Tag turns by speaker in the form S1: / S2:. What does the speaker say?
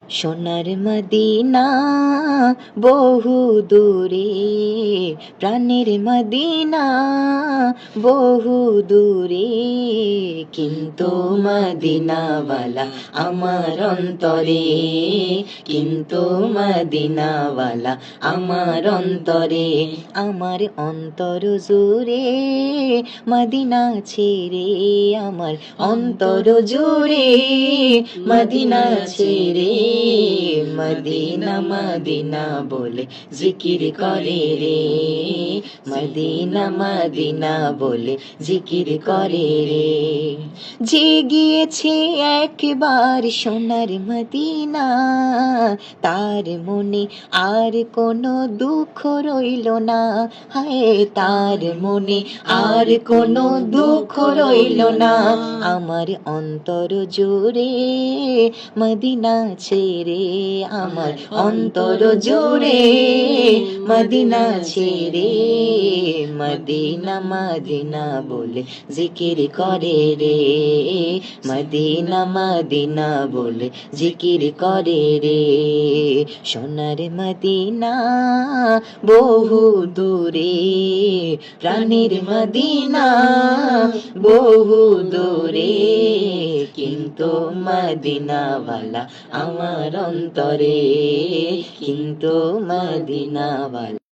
S1: সোনার মদিনা বহু দূরে, প্রাণের মদিনা বহু দূরে, কিন্তু মদিনাওয়ালা আমার অন্তরে, কিন্তু মদিনাওয়ালা আমার অন্তরে, আমার অন্তর জুড়ে মদিনা ছেড়ে, আমার অন্তর জুড়ে মদিনা ছেড়ে, মদিনা মদিনা বলে জিকির করে রে, মদিনা মদিনা বলে জিকির করে রে। যে গিয়েছে একবার সোনার মদিনা, তার মনে আর কোনো দুঃখ রইল না, হায় তার মনে আর কোনো দুঃখ রইল না। আমার অন্তর জুড়ে মদিনা ছেড়ে, আমার অন্তর জুড়ে মদিনা ছেড়ে, মদিনা মদিনা বলে জিকির করে রে, মদিনা মদিনা বলে জিকির করে রে। সোনার মদিনা বহু দূরে, প্রাণের মদিনা বহু দূরে, কিন্তু মদিনাওয়ালা আমার অন্তরে, কিন্তু মদিনাওয়ালা